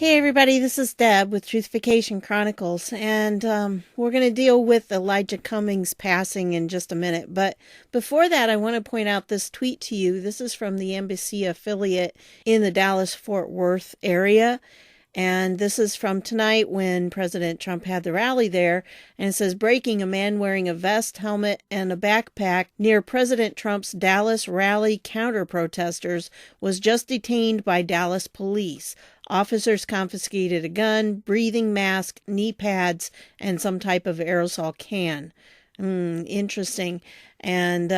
Hey everybody, this is Deb with Truthification Chronicles, and we're going to deal with Elijah Cummings passing in just a minute. But before that, I want to point out this tweet to you. This is from the NBC affiliate in the Dallas-Fort Worth area, and this is from tonight when President Trump had the rally there, and it says, breaking: a man wearing a vest, helmet, and a backpack near President Trump's Dallas rally counter-protesters was just detained by Dallas police. Officers confiscated a gun, breathing mask, knee pads, and some type of aerosol can. Interesting. And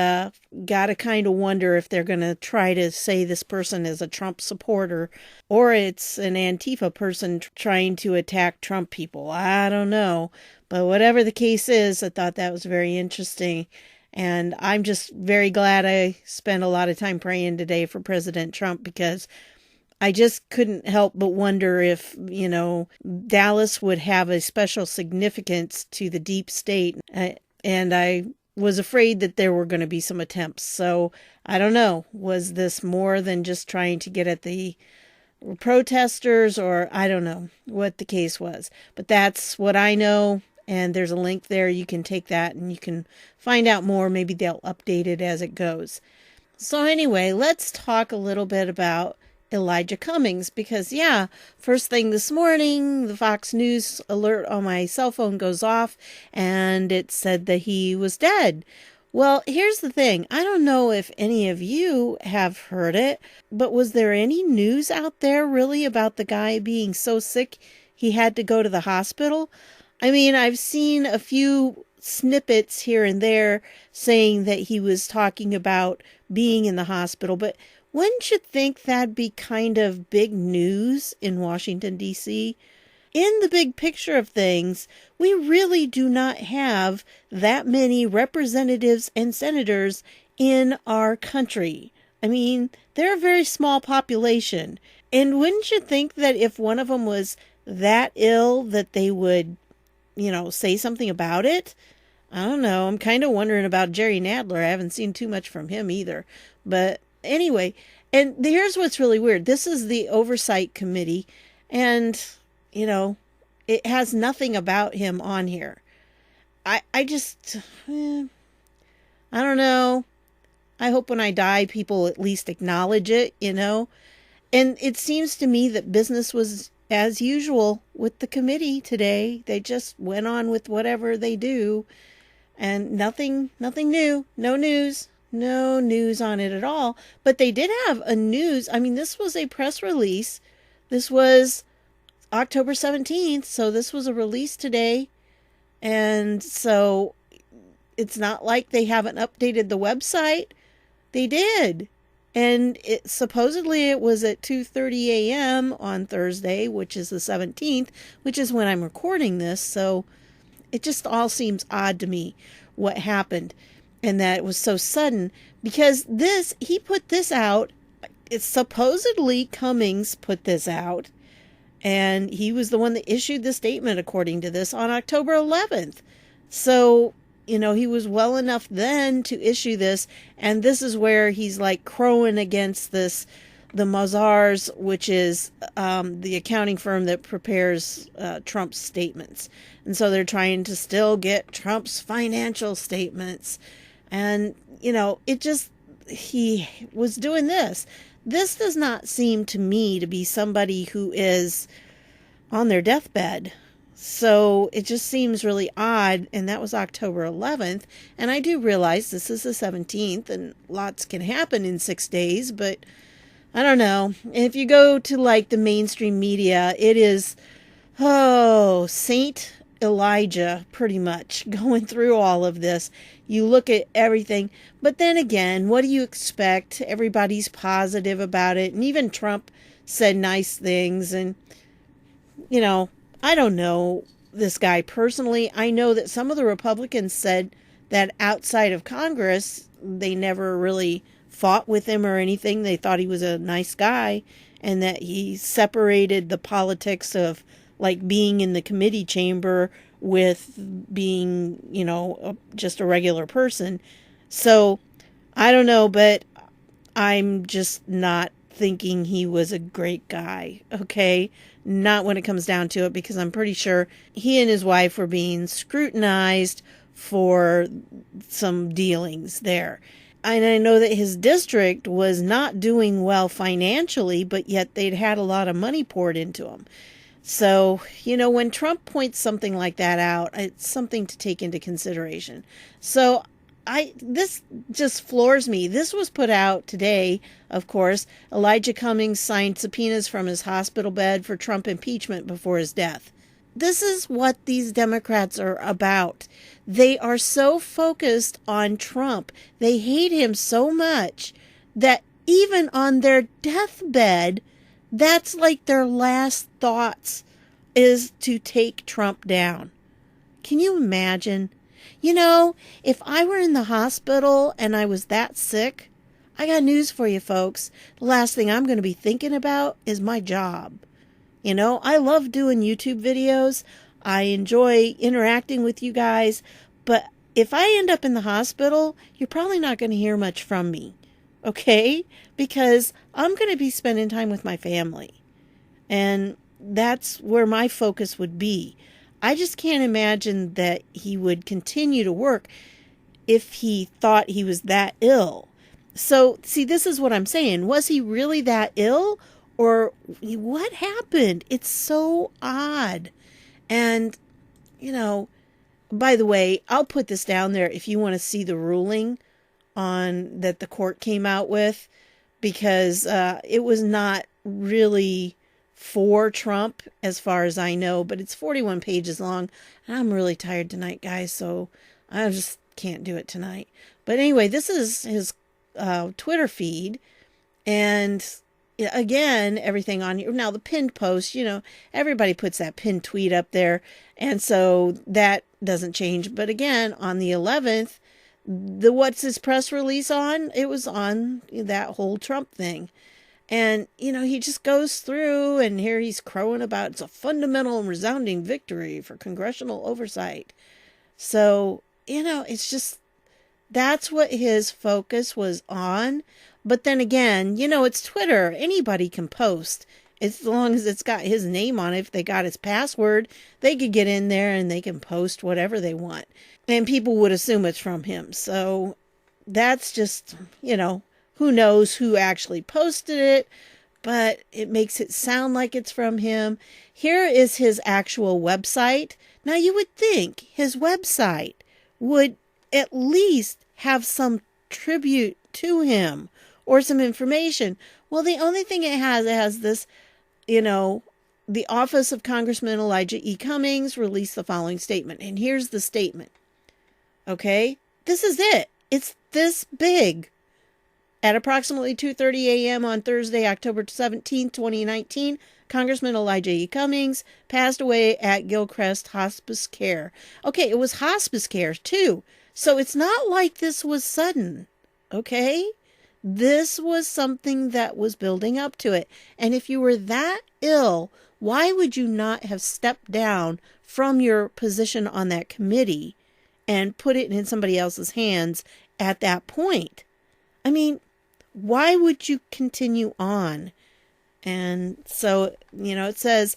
gotta kind of wonder if they're going to try to say this person is a Trump supporter or it's an Antifa person trying to attack Trump people. I don't know. But whatever the case is, I thought that was very interesting. And I'm just very glad I spent a lot of time praying today for President Trump, because I just couldn't help but wonder if, Dallas would have a special significance to the deep state. And I was afraid that there were going to be some attempts. So I don't know. Was this more than just trying to get at the protesters, or I don't know what the case was. But that's what I know. And there's a link there. You can take that and you can find out more. Maybe they'll update it as it goes. So anyway, let's talk a little bit about Elijah Cummings, because first thing this morning, the Fox News alert on my cell phone goes off and it said that he was dead. Well, here's the thing. I don't know if any of you have heard it, but was there any news out there really about the guy being so sick he had to go to the hospital? I mean, I've seen a few snippets here and there saying that he was talking about being in the hospital, but wouldn't you think that'd be kind of big news in Washington, D.C.? In the big picture of things, we really do not have that many representatives and senators in our country. I mean, they're a very small population. And wouldn't you think that if one of them was that ill that they would, say something about it? I don't know. I'm kind of wondering about Jerry Nadler. I haven't seen too much from him either. But anyway, and here's what's really weird. This is the Oversight Committee, and, it has nothing about him on here. I don't know. I hope when I die, people at least acknowledge it, And it seems to me that business was as usual with the committee today. They just went on with whatever they do, and nothing new, no news. No news on it at all. But they did have a news. I mean, this was a press release. This was October 17th. So this was a release today. And so it's not like they haven't updated the website. They did. And supposedly it was at 2:30 a.m. on Thursday, which is the 17th, which is when I'm recording this. So it just all seems odd to me what happened. And that it was so sudden, because he put this out. It's supposedly Cummings put this out, and he was the one that issued the statement, according to this, on October 11th. So, he was well enough then to issue this, and this is where he's like crowing against the Mazars, which is the accounting firm that prepares Trump's statements. And so they're trying to still get Trump's financial statements. And, he was doing this. This does not seem to me to be somebody who is on their deathbed. So it just seems really odd. And that was October 11th. And I do realize this is the 17th and lots can happen in 6 days. But I don't know. If you go to the mainstream media, it is, Saint Elijah, pretty much, going through all of this. You look at everything, but then again, what do you expect? Everybody's positive about it, and even Trump said nice things, and, I don't know this guy personally. I know that some of the Republicans said that outside of Congress, they never really fought with him or anything. They thought he was a nice guy, and that he separated the politics of being in the committee chamber with being, just a regular person. So I don't know, but I'm just not thinking he was a great guy, okay? Not when it comes down to it, because I'm pretty sure he and his wife were being scrutinized for some dealings there. And I know that his district was not doing well financially, but yet they'd had a lot of money poured into them. So, when Trump points something like that out, it's something to take into consideration. So, this just floors me. This was put out today, of course. Elijah Cummings signed subpoenas from his hospital bed for Trump impeachment before his death. This is what these Democrats are about. They are so focused on Trump. They hate him so much that even on their deathbed, that's like their last thoughts is to take Trump down. Can you imagine? If I were in the hospital and I was that sick, I got news for you folks. The last thing I'm going to be thinking about is my job. I love doing YouTube videos. I enjoy interacting with you guys. But if I end up in the hospital, you're probably not going to hear much from me. Okay? Because I'm going to be spending time with my family. And that's where my focus would be. I just can't imagine that he would continue to work if he thought he was that ill. So, see, this is what I'm saying. Was he really that ill? Or what happened? It's so odd. And, by the way, I'll put this down there if you want to see the ruling on that the court came out with, because it was not really for Trump as far as I know, but it's 41 pages long. And I'm really tired tonight, guys, so I just can't do it tonight. But anyway, this is his Twitter feed, and again, everything on here. Now, the pinned post, everybody puts that pinned tweet up there, and so that doesn't change. But again, on the 11th, what's his press release on? It was on that whole Trump thing. And, he just goes through, and here he's crowing about it's a fundamental and resounding victory for congressional oversight. So, it's just, that's what his focus was on. But then again, it's Twitter. Anybody can post. As long as it's got his name on it. If they got his password, they could get in there and they can post whatever they want. And people would assume it's from him. So that's just, who knows who actually posted it, but it makes it sound like it's from him. Here is his actual website. Now, you would think his website would at least have some tribute to him or some information. Well, the only thing it has this, the Office of Congressman Elijah E. Cummings released the following statement. And here's the statement. Okay? This is it. It's this big. At approximately 2:30 a.m. on Thursday, October 17, 2019, Congressman Elijah E. Cummings passed away at Gilchrist Hospice Care. Okay, it was hospice care, too. So it's not like this was sudden. Okay? This was something that was building up to it. And if you were that ill, why would you not have stepped down from your position on that committee and put it in somebody else's hands at that point? I mean, why would you continue on? And so, it says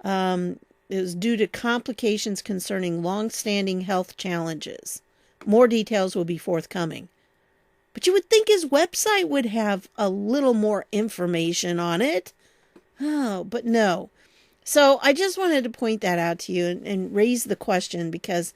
it was due to complications concerning long-standing health challenges. More details will be forthcoming. But you would think his website would have a little more information on it. Oh, but no. So I just wanted to point that out to you and raise the question, because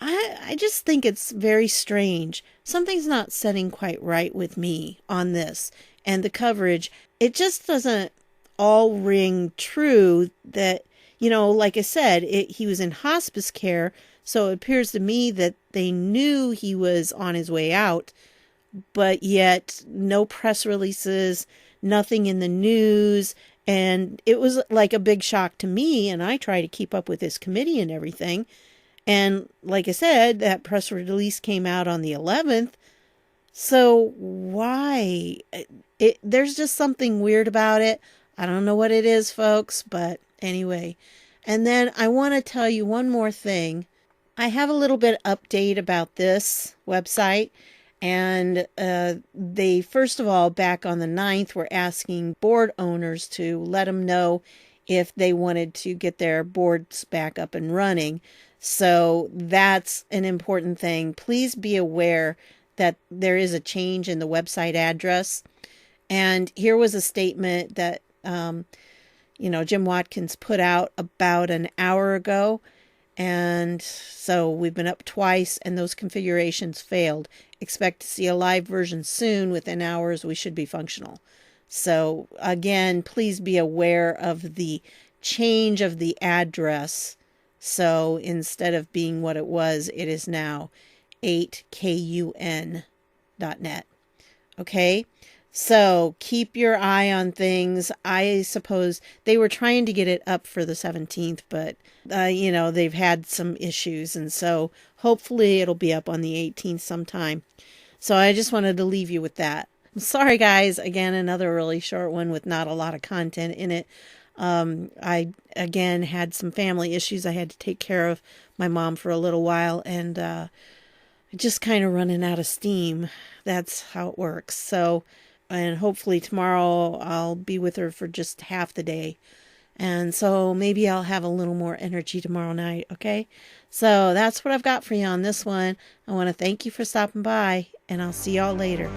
I just think it's very strange. Something's not setting quite right with me on this. And the coverage, it just doesn't all ring true that, like I said, he was in hospice care. So it appears to me that they knew he was on his way out, but yet no press releases, nothing in the news. And it was like a big shock to me. And I try to keep up with this committee and everything. And like I said, that press release came out on the 11th. So why? There's just something weird about it. I don't know what it is, folks, but anyway. And then I want to tell you one more thing. I have a little bit update about this website. And they, first of all, back on the 9th, were asking board owners to let them know if they wanted to get their boards back up and running. So that's an important thing. Please be aware that there is a change in the website address. And here was a statement that, Jim Watkins put out about an hour ago. And so we've been up twice and those configurations failed. Expect to see a live version soon. Within hours, we should be functional. So again, please be aware of the change of the address. So instead of being what it was, it is now 8kun.net. Okay? So keep your eye on things. I suppose they were trying to get it up for the 17th, but, they've had some issues. And so hopefully it'll be up on the 18th sometime. So I just wanted to leave you with that. I'm sorry, guys. Again, another really short one with not a lot of content in it. I, again, had some family issues. I had to take care of my mom for a little while, and just kind of running out of steam. That's how it works. So, and hopefully tomorrow I'll be with her for just half the day. And so maybe I'll have a little more energy tomorrow night, okay? So that's what I've got for you on this one. I want to thank you for stopping by, and I'll see y'all later.